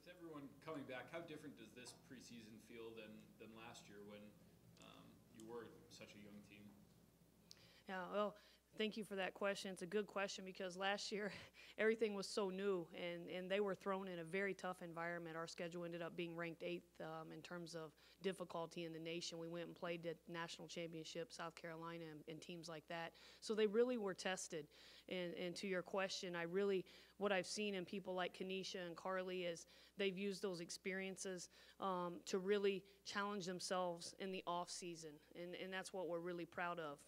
with everyone coming back, how different does this preseason feel than last year when you were such a young team? Yeah, well, thank you for that question. It's a good question because last year everything was so new, and they were thrown in a very tough environment. Our schedule ended up being ranked 8th in terms of difficulty in the nation. We went and played at national championship, South Carolina, and teams like that. So they really were tested. And to your question, what I've seen in people like Kenesha and Carly is they've used those experiences to really challenge themselves in the off season, and that's what we're really proud of.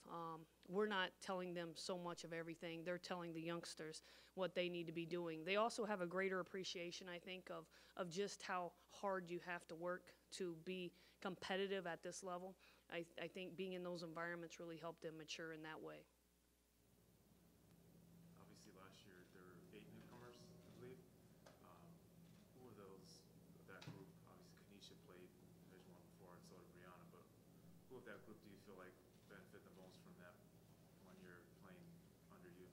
We're not telling them so much of everything. They're telling the youngsters what they need to be doing. They also have a greater appreciation, I think, of just how hard you have to work to be competitive at this level. I think being in those environments really helped them mature in that way. Obviously, last year there were 8 newcomers, I believe. Who were those of that group? Obviously, Kenesha played Division I before, and so did Brianna. But who of that group do you feel like benefited the most from that when you're playing under you?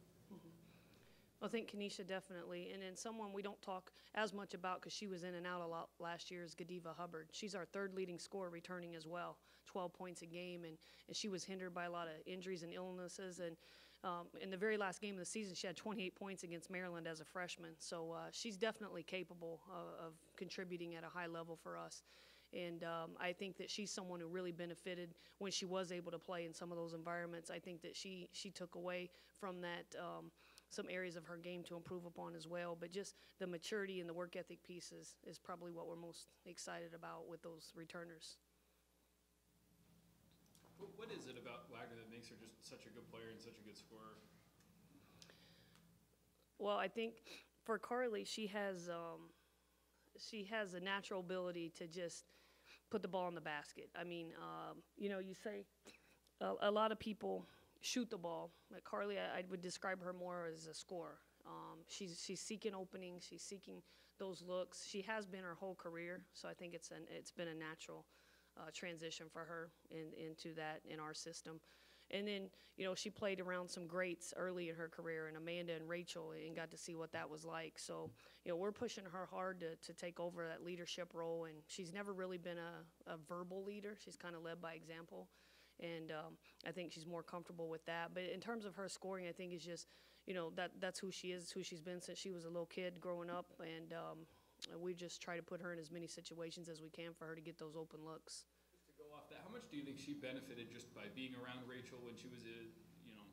I think Kenesha definitely, and then someone we don't talk as much about because she was in and out a lot last year is Godiva Hubbard. She's our 3rd leading scorer returning as well, 12 points a game, and she was hindered by a lot of injuries and illnesses. And in the very last game of the season, she had 28 points against Maryland as a freshman. So she's definitely capable of contributing at a high level for us. And I think that she's someone who really benefited when she was able to play in some of those environments. I think that she took away from that some areas of her game to improve upon as well. But just the maturity and the work ethic pieces is probably what we're most excited about with those returners. What is it about Wagner that makes her just such a good player and such a good scorer? Well, I think for Carly, she has a natural ability to just put the ball in the basket. I mean, you say a lot of people shoot the ball. Like Carly, I would describe her more as a scorer. She's seeking openings. She's seeking those looks. She has been her whole career, so I think it's been a natural transition for her into that in our system. And then, she played around some greats early in her career, and Amanda and Rachel, and got to see what that was like. So, we're pushing her hard to take over that leadership role, and she's never really been a verbal leader. She's kind of led by example, and I think she's more comfortable with that. But in terms of her scoring, I think it's just, that's who she is, who she's been since she was a little kid growing up, and we just try to put her in as many situations as we can for her to get those open looks. Go off that, how much do you think she benefited just by being around Rachel when she was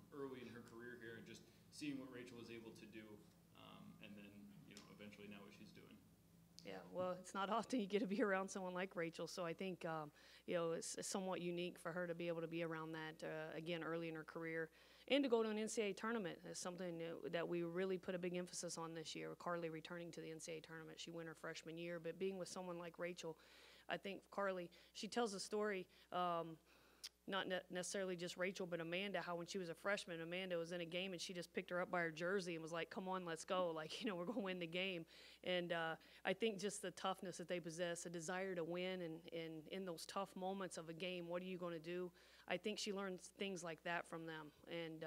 early in her career here, and just seeing what Rachel was able to do, and then eventually now what she's doing? Yeah, well, it's not often you get to be around someone like Rachel, so I think it's somewhat unique for her to be able to be around that again early in her career, and to go to an NCAA tournament is something that we really put a big emphasis on this year. Carly returning to the NCAA tournament, she won her freshman year, but being with someone like Rachel, I think Carly, she tells a story. Not necessarily just Rachel, but Amanda, how when she was a freshman, Amanda was in a game and she just picked her up by her jersey and was like, come on, let's go. Like, we're going to win the game. And I think just the toughness that they possess, a desire to win, and in those tough moments of a game, what are you going to do? I think she learns things like that from them. And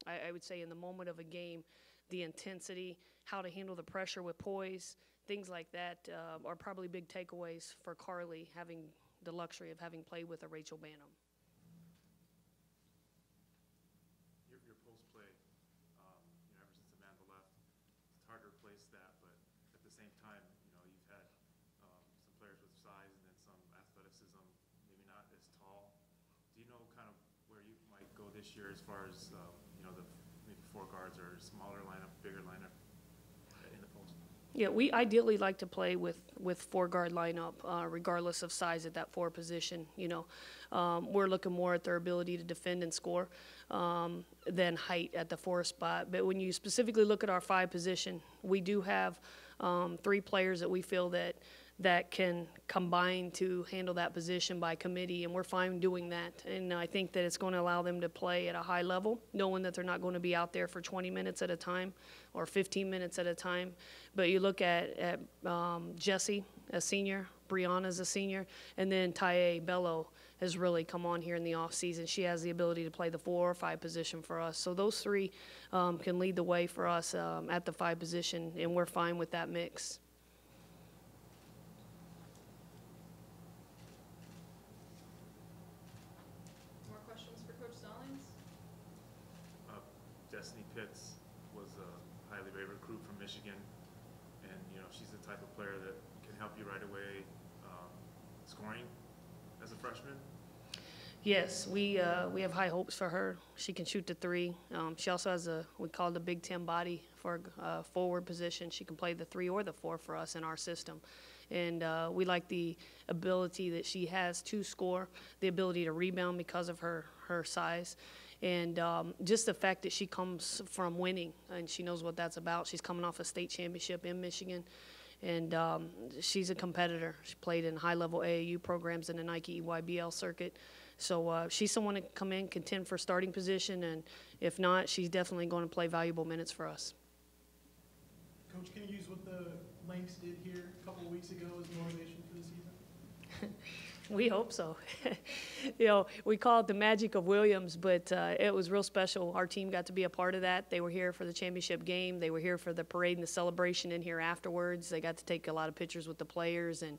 I would say in the moment of a game, the intensity, how to handle the pressure with poise, things like that are probably big takeaways for Carly, having the luxury of having played with a Rachel Banham. Your post play, ever since Amanda left, it's hard to replace that. But at the same time, you've had some players with size and then some athleticism, maybe not as tall. Do you know kind of where you might go this year as far as the maybe 4 guards or smaller lineup, bigger lineup in the post? Yeah, we ideally like to play with 4-guard lineup, regardless of size at that 4 position. We're looking more at their ability to defend and score than height at the 4 spot. But when you specifically look at our 5 position, we do have 3 players that we feel that can combine to handle that position by committee, and we're fine doing that. And I think that it's going to allow them to play at a high level, knowing that they're not going to be out there for 20 minutes at a time or 15 minutes at a time. But you look at Jessie, a senior, Brianna's a senior, and then Taye Bello has really come on here in the offseason. She has the ability to play the 4 or 5 position for us. So those 3 can lead the way for us at the 5 position, and we're fine with that mix. type of player that can help you right away scoring as a freshman? Yes, we have high hopes for her. She can shoot the three. She also has we call it the Big Ten body for a forward position. She can play the 3 or the 4 for us in our system. And we like the ability that she has to score, the ability to rebound because of her size. And just the fact that she comes from winning and she knows what that's about. She's coming off a state championship in Michigan. And she's a competitor. She played in high-level AAU programs in the Nike EYBL circuit. So she's someone to come in, contend for starting position, and if not, she's definitely going to play valuable minutes for us. Coach, can you use what the Lynx did here a couple of weeks ago as motivation for the season? We hope so. We call it the magic of Williams, but it was real special. Our team got to be a part of that. They were here for the championship game. They were here for the parade and the celebration in here afterwards. They got to take a lot of pictures with the players, and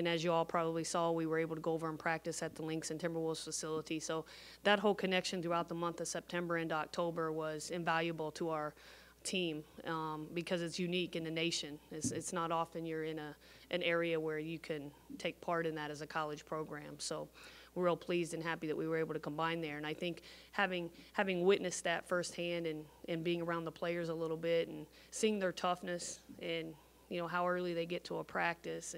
as you all probably saw, we were able to go over and practice at the Lynx and Timberwolves facility. So that whole connection throughout the month of September and October was invaluable to our team because it's unique in the nation. It's not often you're in an area where you can take part in that as a college program. So we're real pleased and happy that we were able to combine there. And I think having witnessed that firsthand and being around the players a little bit and seeing their toughness and how early they get to a practice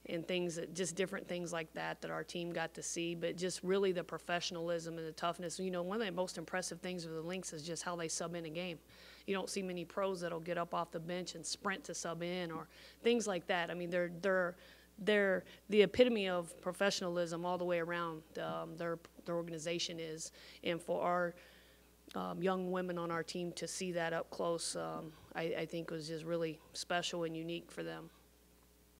and things that just different things like that our team got to see, but just really the professionalism and the toughness. One of the most impressive things with the Lynx is just how they sub in a game. You don't see many pros that'll get up off the bench and sprint to sub in or things like that. I mean, they're the epitome of professionalism all the way around. Their organization is, and for our young women on our team to see that up close, I think was just really special and unique for them.